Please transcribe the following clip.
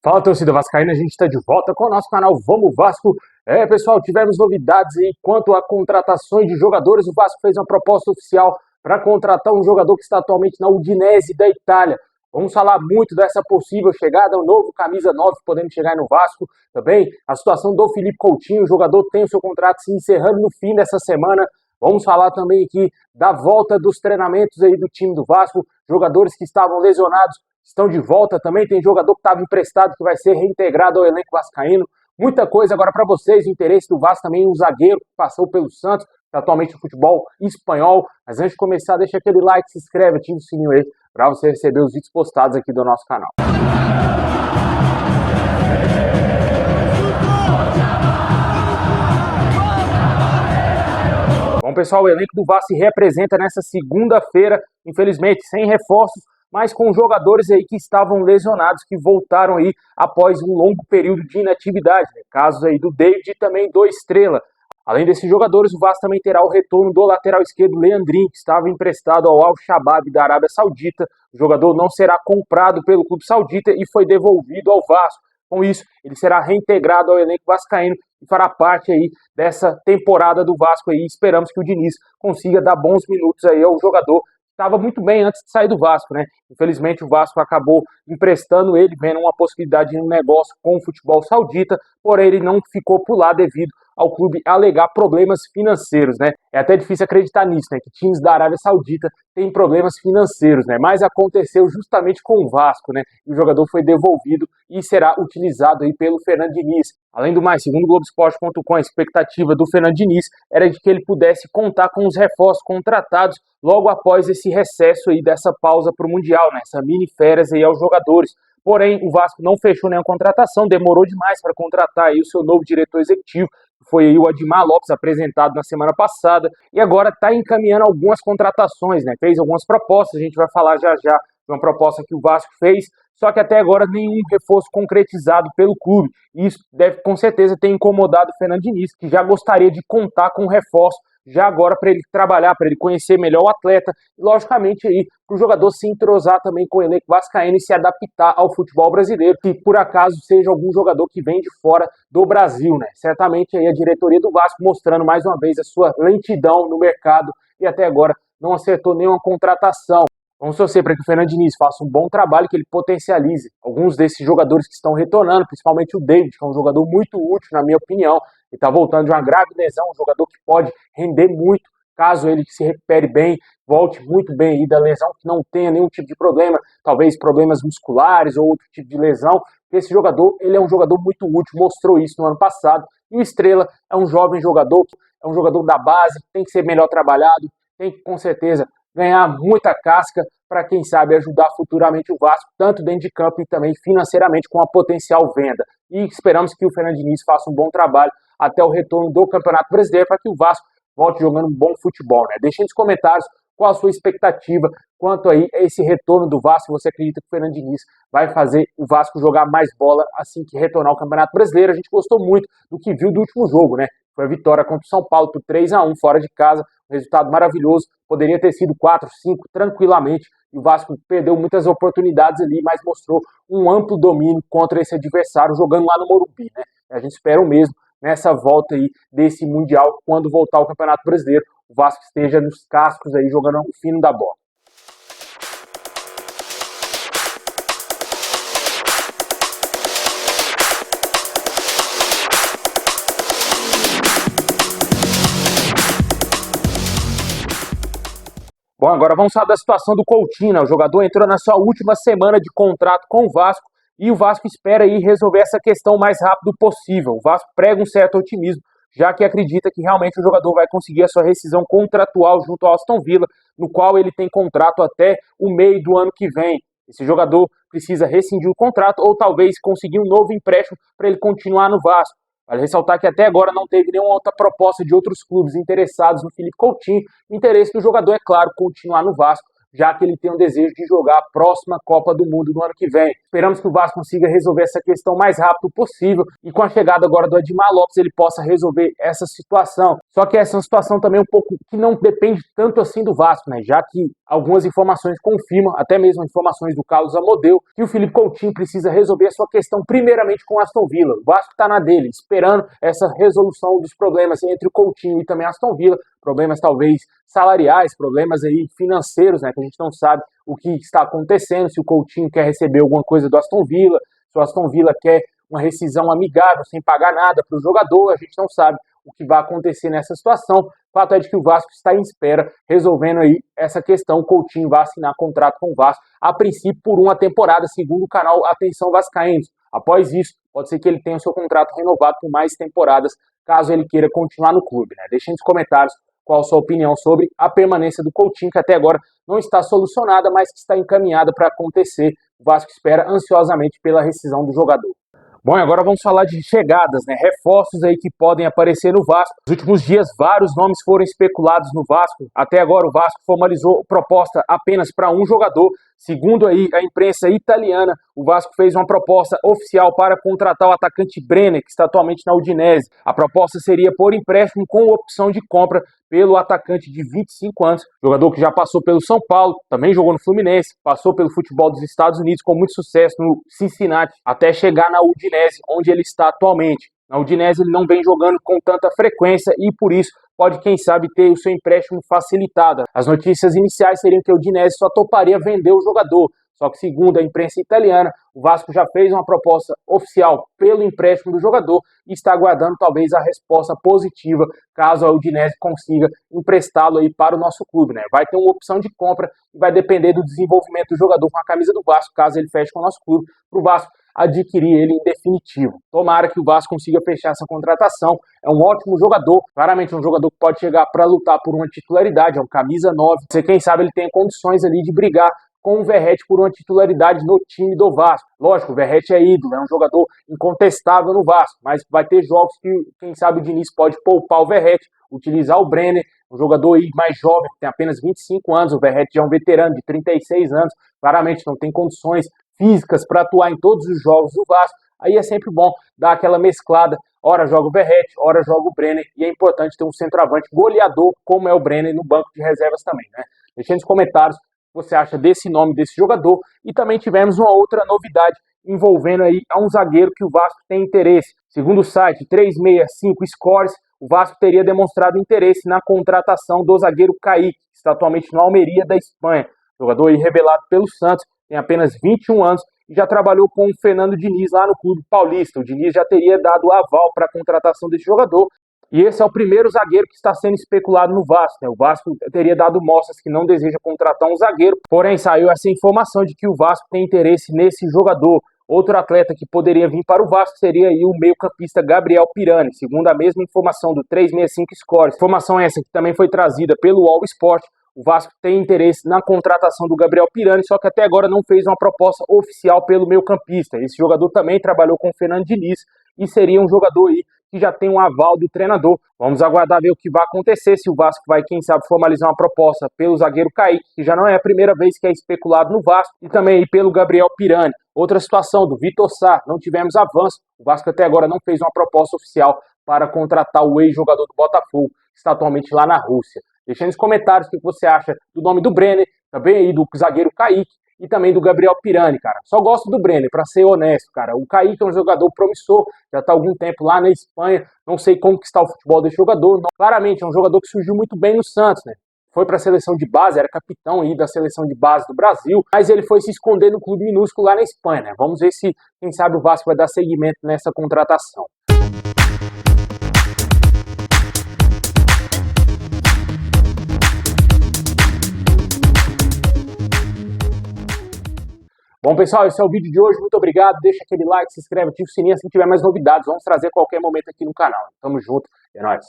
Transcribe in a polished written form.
Fala, torcida vascaína, a gente está de volta com o nosso canal Vamos Vasco. Pessoal, tivemos novidades aí quanto a contratações de jogadores. O Vasco fez uma proposta oficial para contratar um jogador que está atualmente na Udinese da Itália. Vamos falar muito dessa possível chegada, um novo camisa 9 podendo chegar no Vasco. Também a situação do Felipe Coutinho, o jogador tem o seu contrato se encerrando no fim dessa semana. Vamos falar também aqui da volta dos treinamentos aí do time do Vasco, jogadores que estavam lesionados estão de volta também, tem jogador que estava emprestado que vai ser reintegrado ao elenco vascaíno. Muita coisa agora para vocês, o interesse do Vasco também, um zagueiro que passou pelo Santos, atualmente no futebol espanhol. Mas antes de começar, deixa aquele like, se inscreve, ativa o sininho aí para você receber os vídeos postados aqui do nosso canal. Bom, pessoal, o elenco do Vasco se representa nessa segunda-feira, infelizmente sem reforços, mas com jogadores aí que estavam lesionados, que voltaram aí após um longo período de inatividade, né? Casos aí do David e também do Estrela. Além desses jogadores, o Vasco também terá o retorno do lateral esquerdo Leandrinho, que estava emprestado ao Al-Shabaab da Arábia Saudita. O jogador não será comprado pelo clube saudita e foi devolvido ao Vasco. Com isso, ele será reintegrado ao elenco vascaíno e fará parte aí dessa temporada do Vasco aí. Esperamos que o Diniz consiga dar bons minutos aí ao jogador. Estava muito bem antes de sair do Vasco, né? Infelizmente o Vasco acabou emprestando ele, vendo uma possibilidade de um negócio com o futebol saudita, porém ele não ficou por lá devido ao clube alegar problemas financeiros, né? É até difícil acreditar nisso, né? Que times da Arábia Saudita têm problemas financeiros, né? Mas aconteceu justamente com o Vasco, né? E o jogador foi devolvido e será utilizado aí pelo Fernando Diniz. Além do mais, segundo o Globoesporte.com, a expectativa do Fernando Diniz era de que ele pudesse contar com os reforços contratados logo após esse recesso aí dessa pausa para o Mundial, né? Essa mini férias aí aos jogadores. Porém, o Vasco não fechou nenhuma contratação, demorou demais para contratar aí o seu novo diretor executivo, que foi aí o Admar Lopes, apresentado na semana passada, e agora está encaminhando algumas contratações, né? Fez algumas propostas, a gente vai falar já já de uma proposta que o Vasco fez, só que até agora nenhum reforço concretizado pelo clube. E isso deve, com certeza, ter incomodado o Fernando Diniz, que já gostaria de contar com reforço já agora para ele trabalhar, para ele conhecer melhor o atleta e, logicamente, aí para o jogador se entrosar também com o elenco vascaíno e se adaptar ao futebol brasileiro, que por acaso seja algum jogador que vem de fora do Brasil, né? Certamente aí a diretoria do Vasco mostrando mais uma vez a sua lentidão no mercado e até agora não acertou nenhuma contratação. Vamos torcer para que o Fernando Diniz faça um bom trabalho, que ele potencialize alguns desses jogadores que estão retornando, principalmente o David, que é um jogador muito útil, na minha opinião. Ele está voltando de uma grave lesão, um jogador que pode render muito, caso ele se recupere bem, volte muito bem aí da lesão, que não tenha nenhum tipo de problema, talvez problemas musculares ou outro tipo de lesão. Esse jogador, ele é um jogador muito útil, mostrou isso no ano passado. E o Estrela é um jovem jogador, é um jogador da base, tem que ser melhor trabalhado, tem que, com certeza, ganhar muita casca para, quem sabe, ajudar futuramente o Vasco, tanto dentro de campo e também financeiramente com a potencial venda. E esperamos que o Fernando Diniz faça um bom trabalho até o retorno do Campeonato Brasileiro para que o Vasco volte jogando um bom futebol, né? Deixe nos comentários qual a sua expectativa quanto aí a esse retorno do Vasco. Você acredita que o Fernando Diniz vai fazer o Vasco jogar mais bola assim que retornar ao Campeonato Brasileiro? A gente gostou muito do que viu do último jogo, né? Foi a vitória contra o São Paulo por 3-1 fora de casa, um resultado maravilhoso. Poderia ter sido 4-5 tranquilamente. E o Vasco perdeu muitas oportunidades ali, mas mostrou um amplo domínio contra esse adversário, jogando lá no Morumbi, né? A gente espera o mesmo nessa volta aí desse Mundial, quando voltar ao Campeonato Brasileiro, o Vasco esteja nos cascos aí, jogando o fino da bola. Bom, agora vamos falar da situação do Coutinho, né? O jogador entrou na sua última semana de contrato com o Vasco e o Vasco espera aí resolver essa questão o mais rápido possível. O Vasco prega um certo otimismo, já que acredita que realmente o jogador vai conseguir a sua rescisão contratual junto ao Aston Villa, no qual ele tem contrato até o meio do ano que vem. Esse jogador precisa rescindir o contrato ou talvez conseguir um novo empréstimo para ele continuar no Vasco. Vale ressaltar que até agora não teve nenhuma outra proposta de outros clubes interessados no Felipe Coutinho. O interesse do jogador é, claro, continuar no Vasco, já que ele tem um desejo de jogar a próxima Copa do Mundo no ano que vem. Esperamos que o Vasco consiga resolver essa questão o mais rápido possível e com a chegada agora do Edmar Lopes ele possa resolver essa situação. Só que essa situação também é um pouco que não depende tanto assim do Vasco, né? Já que algumas informações confirmam, até mesmo informações do Carlos Amodeu, que o Philippe Coutinho precisa resolver a sua questão primeiramente com o Aston Villa. O Vasco está na dele, esperando essa resolução dos problemas entre o Coutinho e também Aston Villa, problemas talvez salariais, problemas aí financeiros, né, que a gente não sabe o que está acontecendo, se o Coutinho quer receber alguma coisa do Aston Villa, se o Aston Villa quer uma rescisão amigável, sem pagar nada para o jogador, a gente não sabe o que vai acontecer nessa situação. O fato é de que o Vasco está em espera, resolvendo aí essa questão. O Coutinho vai assinar contrato com o Vasco, a princípio por uma temporada, segundo o canal Atenção Vascaínos. Após isso, pode ser que ele tenha o seu contrato renovado por mais temporadas, caso ele queira continuar no clube, né? Deixem nos comentários qual a sua opinião sobre a permanência do Coutinho, que até agora não está solucionada, mas que está encaminhada para acontecer. O Vasco espera ansiosamente pela rescisão do jogador. Bom, e agora vamos falar de chegadas, né? Reforços aí que podem aparecer no Vasco. Nos últimos dias, vários nomes foram especulados no Vasco. Até agora, o Vasco formalizou proposta apenas para um jogador. Segundo aí a imprensa italiana, o Vasco fez uma proposta oficial para contratar o atacante Brenner, que está atualmente na Udinese. A proposta seria por empréstimo com opção de compra pelo atacante de 25 anos, jogador que já passou pelo São Paulo, também jogou no Fluminense, passou pelo futebol dos Estados Unidos com muito sucesso no Cincinnati, até chegar na Udinese, onde ele está atualmente. Na Udinese ele não vem jogando com tanta frequência e por isso pode, quem sabe, ter o seu empréstimo facilitado. As notícias iniciais seriam que o Udinese só toparia vender o jogador. Só que, segundo a imprensa italiana, o Vasco já fez uma proposta oficial pelo empréstimo do jogador e está aguardando talvez a resposta positiva, caso a Udinese consiga emprestá-lo aí para o nosso clube, né? Vai ter uma opção de compra e vai depender do desenvolvimento do jogador com a camisa do Vasco, caso ele feche com o nosso clube, para o Vasco adquirir ele em definitivo. Tomara que o Vasco consiga fechar essa contratação. É um ótimo jogador, claramente um jogador que pode chegar para lutar por uma titularidade, é um camisa 9. Você, quem sabe, ele tem condições ali de brigar com o Verratti por uma titularidade no time do Vasco. Lógico, o Verratti é ídolo, é um jogador incontestável no Vasco, mas vai ter jogos que, quem sabe, o Diniz pode poupar o Verratti, utilizar o Brenner, um jogador aí mais jovem, que tem apenas 25 anos, o Verratti já é um veterano de 36 anos, claramente não tem condições físicas para atuar em todos os jogos do Vasco. Aí é sempre bom dar aquela mesclada, ora joga o Verratti, ora joga o Brenner, e é importante ter um centroavante goleador, como é o Brenner, no banco de reservas também, né? Deixa nos comentários o que você acha desse nome, desse jogador, e também tivemos uma outra novidade envolvendo aí a um zagueiro que o Vasco tem interesse. Segundo o site 365 Scores, o Vasco teria demonstrado interesse na contratação do zagueiro Kaique, que está atualmente no Almeria da Espanha. Jogador aí revelado pelo Santos, tem apenas 21 anos e já trabalhou com o Fernando Diniz lá no Clube Paulista. O Diniz já teria dado o aval para a contratação desse jogador. E esse é o primeiro zagueiro que está sendo especulado no Vasco, né? O Vasco teria dado mostras que não deseja contratar um zagueiro, porém saiu essa informação de que o Vasco tem interesse nesse jogador. Outro atleta que poderia vir para o Vasco seria aí o meio-campista Gabriel Pirani, segundo a mesma informação do 365 Scores. Informação essa que também foi trazida pelo All Sport. O Vasco tem interesse na contratação do Gabriel Pirani, só que até agora não fez uma proposta oficial pelo meio-campista. Esse jogador também trabalhou com o Fernando Diniz e seria um jogador aí que já tem um aval do treinador. Vamos aguardar ver o que vai acontecer, se o Vasco vai, quem sabe, formalizar uma proposta pelo zagueiro Kaique, que já não é a primeira vez que é especulado no Vasco, e também pelo Gabriel Pirani. Outra situação do Vitor Sá, não tivemos avanço. O Vasco até agora não fez uma proposta oficial para contratar o ex-jogador do Botafogo, que está atualmente lá na Rússia. Deixa nos comentários o que você acha do nome do Brenner, também aí do zagueiro Kaique, e também do Gabriel Pirani, cara. Só gosto do Brenner, pra ser honesto, cara. O Kaique é um jogador promissor, já tá há algum tempo lá na Espanha, não sei como que está o futebol desse jogador. Não, claramente, é um jogador que surgiu muito bem no Santos, né? Foi para a seleção de base, era capitão aí da seleção de base do Brasil, mas ele foi se esconder no clube minúsculo lá na Espanha, né? Vamos ver se, quem sabe, o Vasco vai dar seguimento nessa contratação. Bom, pessoal, esse é o vídeo de hoje. Muito obrigado. Deixa aquele like, se inscreve, ativa o sininho assim que tiver mais novidades. Vamos trazer a qualquer momento aqui no canal. Tamo junto. É nóis.